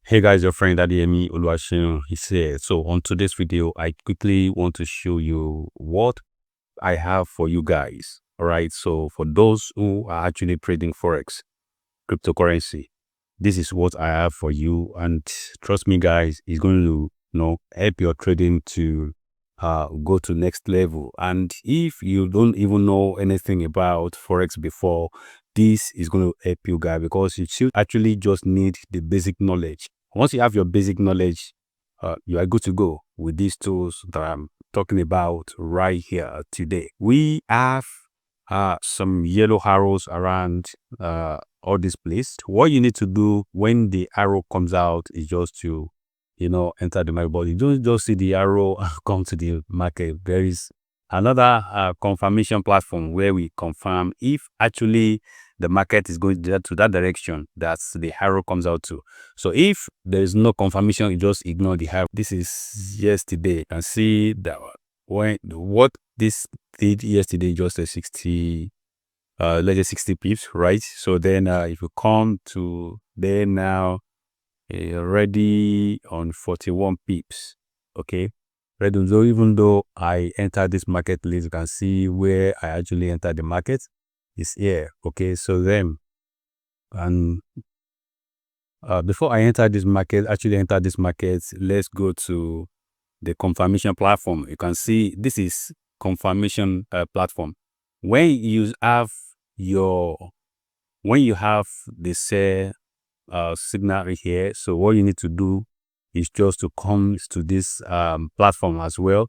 Hey guys, your friend Adeyemi Oluwaseun is here. So on today's video, I quickly want to show you what I have for you guys. All right. So for those who are actually trading Forex, cryptocurrency, this is what I have for you. And trust me, guys, it's going to help your trading to go to next level. And if you don't even know anything about Forex before, this is going to help you guys because you should actually just need the basic knowledge. Once you have your basic knowledge, you are good to go with these tools that I'm talking about right here today. We have some yellow arrows around all this place. What you need to do when the arrow comes out is just to, enter the market. But you don't just see the arrow come to the market. There is another confirmation platform where we confirm if actually the market is going to that direction that's the arrow comes out to. So if there is no confirmation, you just ignore the arrow. This is yesterday. You can see that what this did yesterday, just a 60 let's say 60 pips, right? So then if you come to there now, already on 41 pips, okay. Ready. So even though I entered this market list, you can see where I actually entered the market is here, okay. So then, and before I enter this market, let's go to the confirmation platform. You can see this is confirmation platform. When you have the sell signal right here, so what you need to do is just to come to this platform as well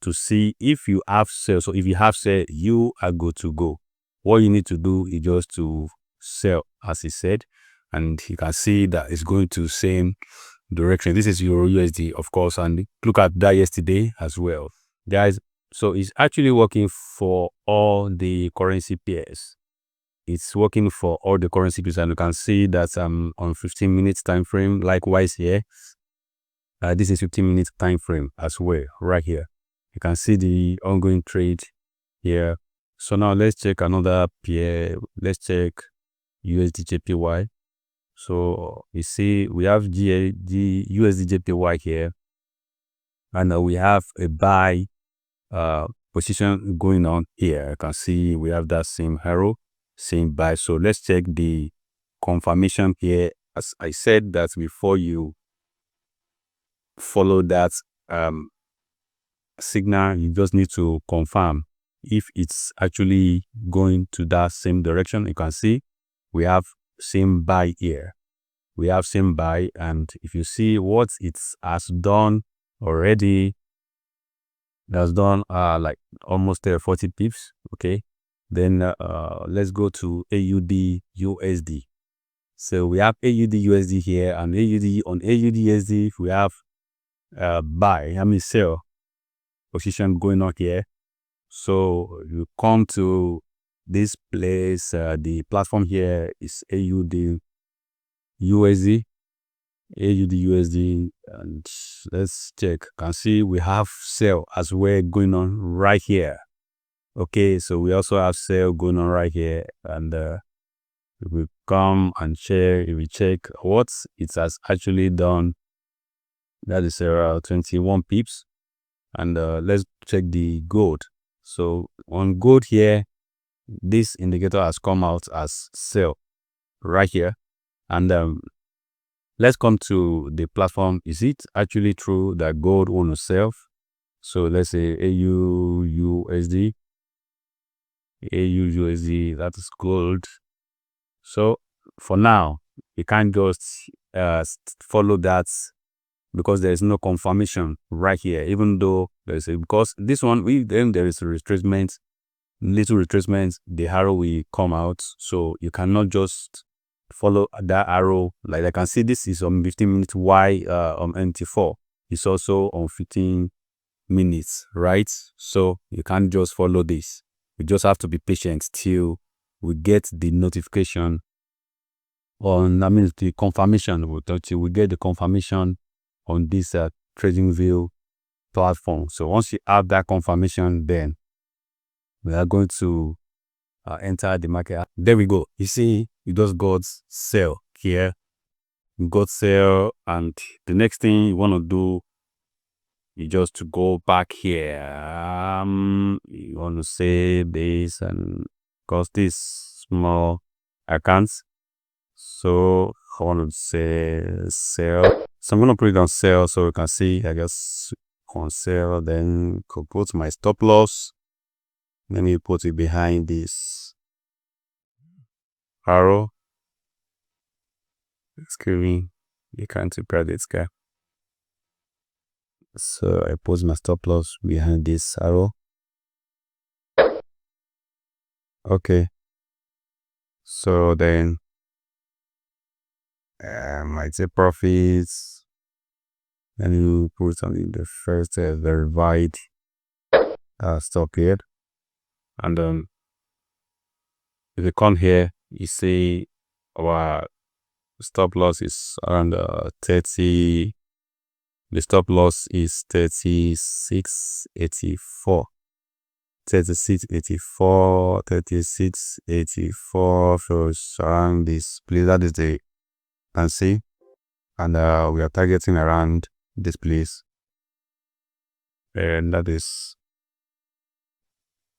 to see if you have sell. So if you have sell, you are good to go. What you need to do is just to sell, as he said, and you can see that it's going to same direction. This is Euro USD, of course, and look at that yesterday as well, guys. So it's actually working for all the currency pairs. It's working for all the currency pairs, and you can see that on 15 minutes time frame. Likewise here, this is 15 minutes time frame as well. Right here, you can see the ongoing trade here. So now let's check another pair. Let's check USD JPY. So you see we have the USD JPY here, and we have a buy position going on here. You can see we have that same arrow, same buy. So let's check the confirmation here. As I said that before, you follow that signal, you just need to confirm if it's actually going to that same direction. You can see we have same buy here. We have same buy, and if you see what it has done already, it has done like almost 40 pips. Okay, then let's go to AUD USD. So we have AUD USD here, and AUD USD we have buy, sell position going on here. So you come to this place, the platform here is AUD USD, and let's check. Can see we have sell as well going on right here. Okay, so we also have sale going on right here, and if we come and check, if we check what it has actually done, that is 21 pips. And let's check the gold. So on gold here, this indicator has come out as sell right here, and let's come to the platform. Is it actually true that gold won't sell? So let's say AUD, that is gold. So for now, you can't just follow that because there is no confirmation right here. Even though there's because this one there is a retracement, little retracement, the arrow will come out. So you cannot just follow that arrow. Like I can see this is on 15 minutes. Y on NT4 it's also on 15 minutes, right? So you can't just follow this. We just have to be patient till we get the notification on, the confirmation. We get the confirmation on this TradingView platform. So once you have that confirmation, then we are going to enter the market. There we go. You see, you just got sell here. got sell, and the next thing you want to do is just to go back here. You want to save this, and because this small accounts, so I want to say sell. So I'm gonna put it on sell so you can see. I guess on sell, then go to my stop loss. Let me put it behind this arrow. Excuse me, you can't prepare this guy. So I put my stop loss behind this arrow. Okay. So then I take profits. Then you put on the first verified stop here, and if you come here, you see our stop loss is around 30. The stop loss is 36.84. 36.84, 36.84. So it's around this place. That is the can see, and we are targeting around this place, and that is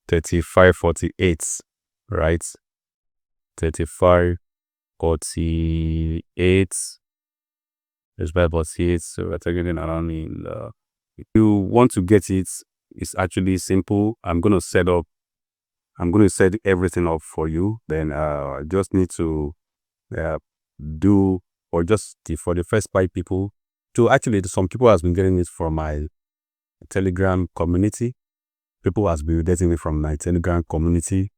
35.48, right? 35.48 is by 48. So we're targeting around in if you want to get it, it's actually simple. I'm going to set everything up for you. Then I just need to do, or just for the first 5 people to actually, some people has been getting it from my Telegram community. People has been getting it from my Telegram community,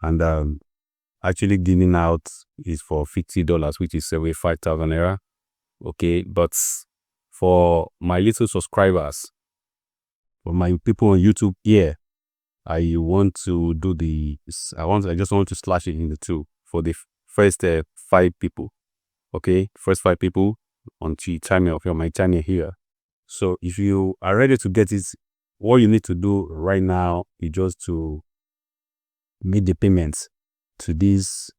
and actually giving out is for $50, which is 75,000 naira. Okay, but for my little subscribers, for my people on YouTube here, I want to do I just want to slash it into 2 for the first 5 people. Okay, first 5 people on my channel here. So if you are ready to get it, what you need to do right now is just to make the payments to these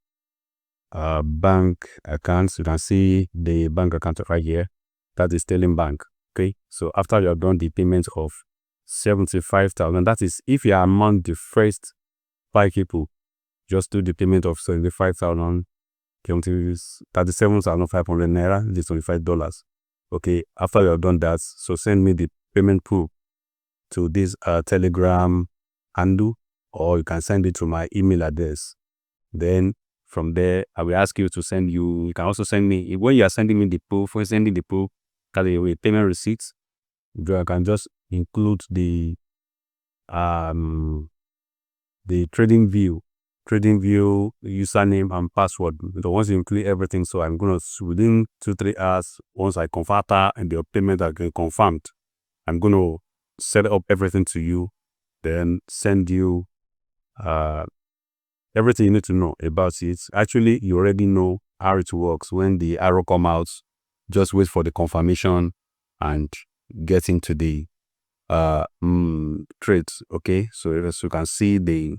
bank accounts. You can see the bank account right here. That is Sterling Bank. Okay, so after you have done the payment of 75,000, that is if you are among the first 5 people, just do the payment of 75,000. 37,500 naira, this $25. Okay, after you have done that, so send me the payment proof to this Telegram handle, or you can send it to my email address. Then from there, I will ask you to send you. You can also send me, when you are sending me the proof, when sending the proof, with payment receipts, I can just include the trading view username and password. So once you include everything, so I'm gonna, within 2-3 hours, once I confirm and the payment are confirmed, I'm gonna set up everything to you, then send you everything you need to know about it. Actually, you already know how it works. When the arrow come out, just wait for the confirmation and get into the trades. Okay, so as you can see, the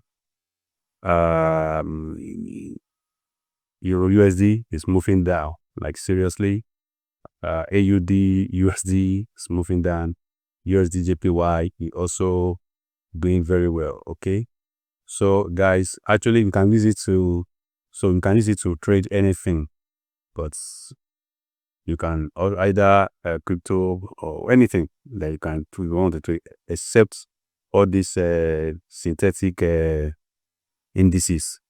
Euro USD is moving down, like seriously. AUD USD is moving down. USD JPY is also doing very well. Okay, so guys, actually you can use it to trade anything, but you can either crypto or anything that you can want to trade, except all these synthetic indices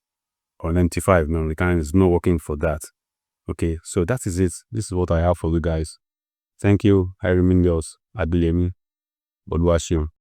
or 95. No, the kind is not working for that. Okay, so that is it. This is what I have for you guys. Thank you. I remain yours, Abilemi Bodwashim.